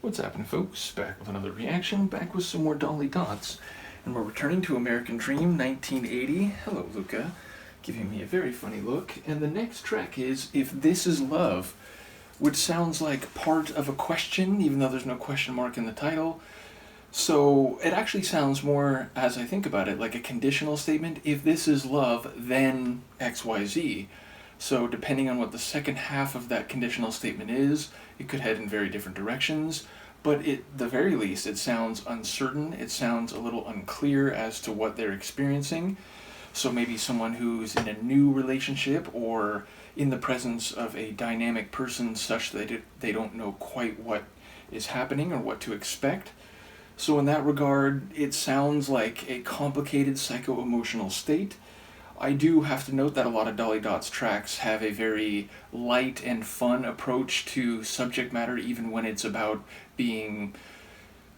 What's happening, folks? Back with another reaction, back with some more Dolly Dots. And we're returning to American Dream 1980. Hello, Luca. Giving me a very funny look. And the next track is If This Is Love, which sounds like part of a question, even though there's no question mark in the title. So it actually sounds more, as I think about it, like a conditional statement. If this is love, then XYZ. So depending on what the second half of that conditional statement is, it could head in very different directions. But at the very least, it sounds uncertain. It sounds a little unclear as to what they're experiencing. So maybe someone who's in a new relationship or in the presence of a dynamic person such that they don't know quite what is happening or what to expect. So in that regard, it sounds like a complicated psycho-emotional state. I do have to note that a lot of Dolly Dots tracks have a very light and fun approach to subject matter, even when it's about being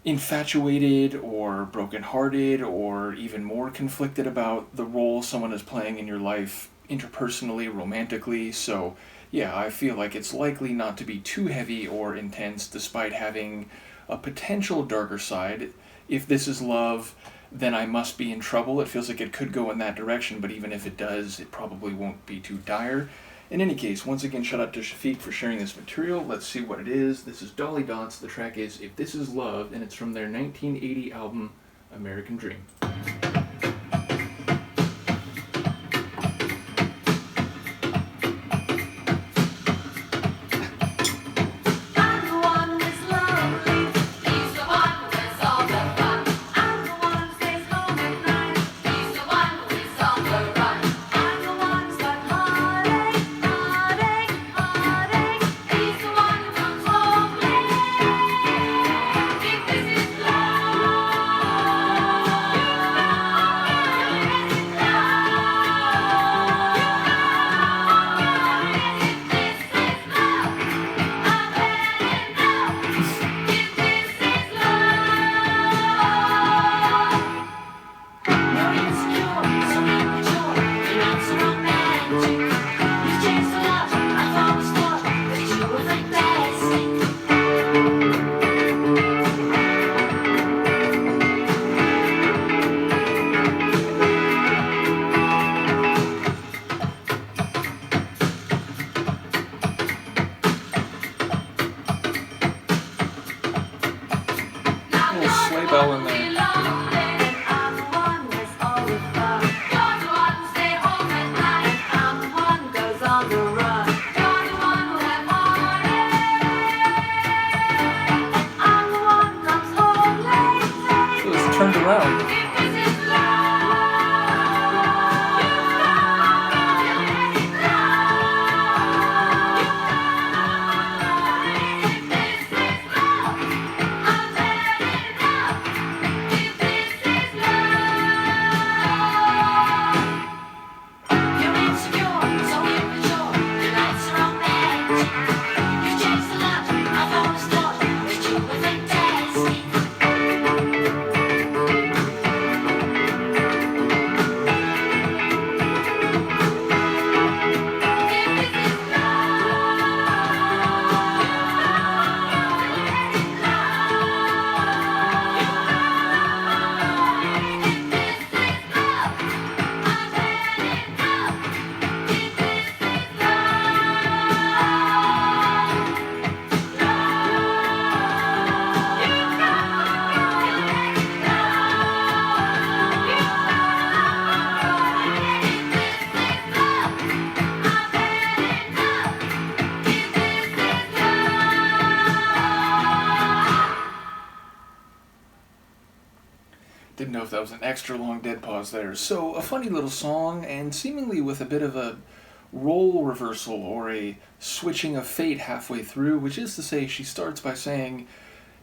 infatuated or brokenhearted or even more conflicted about the role someone is playing in your life interpersonally, romantically. So yeah, I feel like it's likely not to be too heavy or intense despite having a potential darker side. If this is love, then I must be in trouble. It feels like it could go in that direction, but even if it does, it probably won't be too dire. In any case, once again, shout out to Shafiq for sharing this material. Let's see what it is. This is Dolly Dots. The track is If This Is Love, and it's from their 1980 album, American Dream. Sleigh bell in there. So it's turned around. Didn't know if that was an extra long dead pause there. So, a funny little song, and seemingly with a bit of a role reversal or a switching of fate halfway through, which is to say, she starts by saying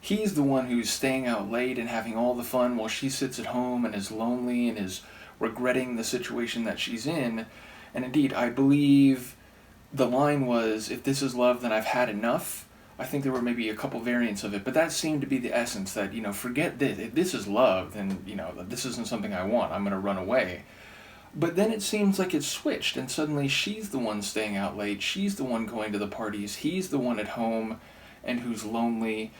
he's the one who's staying out late and having all the fun while she sits at home and is lonely and is regretting the situation that she's in. And indeed, I believe the line was, if this is love, then I've had enough. I think there were maybe a couple variants of it, but that seemed to be the essence that, forget this. If this is love, then, this isn't something I want. I'm going to run away. But then it seems like it's switched, and suddenly she's the one staying out late, she's the one going to the parties, he's the one at home and who's lonely.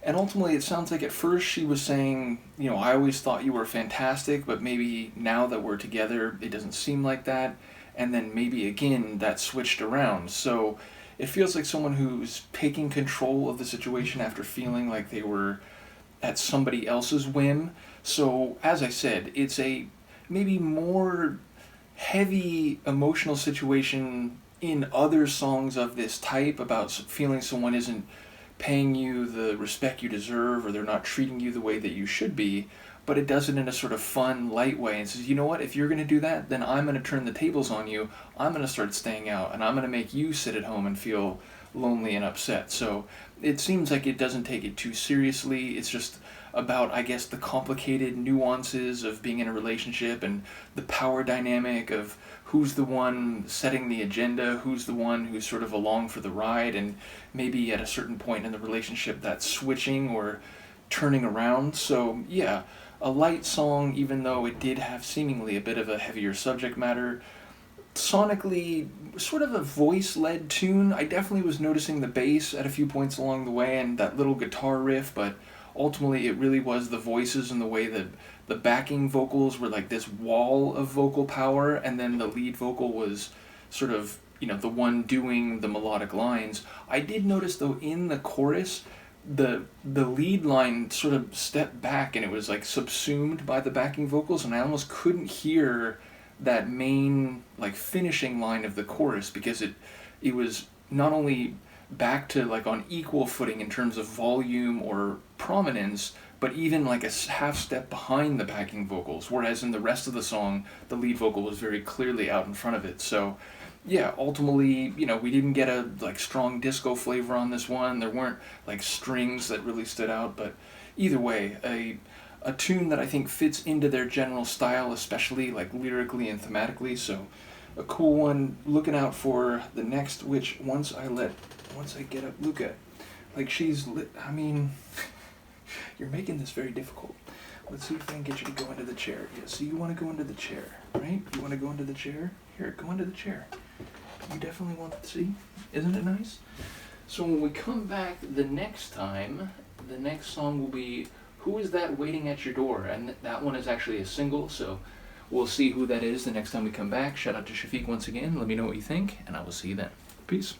And ultimately, it sounds like at first she was saying, you know, I always thought you were fantastic, but maybe now that we're together, it doesn't seem like that. And then maybe again, that switched around. So it feels like someone who's taking control of the situation after feeling like they were at somebody else's whim. So, as I said, it's a maybe more heavy emotional situation in other songs of this type about feeling someone isn't paying you the respect you deserve or they're not treating you the way that you should be, but it does it in a sort of fun, light way and says, you know what, if you're going to do that, then I'm going to turn the tables on you, I'm going to start staying out, and I'm going to make you sit at home and feel lonely and upset. So it seems like it doesn't take it too seriously. It's just about, I guess, the complicated nuances of being in a relationship and the power dynamic of who's the one setting the agenda, who's the one who's sort of along for the ride, and maybe at a certain point in the relationship that's switching or turning around. So, yeah, a light song, even though it did have seemingly a bit of a heavier subject matter. Sonically, sort of a voice-led tune. I definitely was noticing the bass at a few points along the way and that little guitar riff, but ultimately it really was the voices and the way that the backing vocals were like this wall of vocal power, and then the lead vocal was sort of, you know, the one doing the melodic lines. I did notice though in the chorus, the lead line sort of stepped back and it was like subsumed by the backing vocals, and I almost couldn't hear that main like finishing line of the chorus because it was not only back to like on equal footing in terms of volume or prominence, but even like a half step behind the backing vocals, whereas in the rest of the song the lead vocal was very clearly out in front of it. So yeah, ultimately, you know, we didn't get a like strong disco flavor on this one. There weren't like strings that really stood out, but either way, a tune that I think fits into their general style, especially like lyrically and thematically. So a cool one. Looking out for the next, which once I get up Luca, like I mean, you're making this very difficult. Let's see if I can get you to go into the chair. Yeah, so you want to go into the chair, right? You want to go into the chair? Here, go into the chair. You definitely want to see. Isn't it nice? So when we come back the next time, the next song will be Who Is That Waiting at Your Door? And that one is actually a single, so we'll see who that is the next time we come back. Shout out to Shafiq once again. Let me know what you think, and I will see you then. Peace.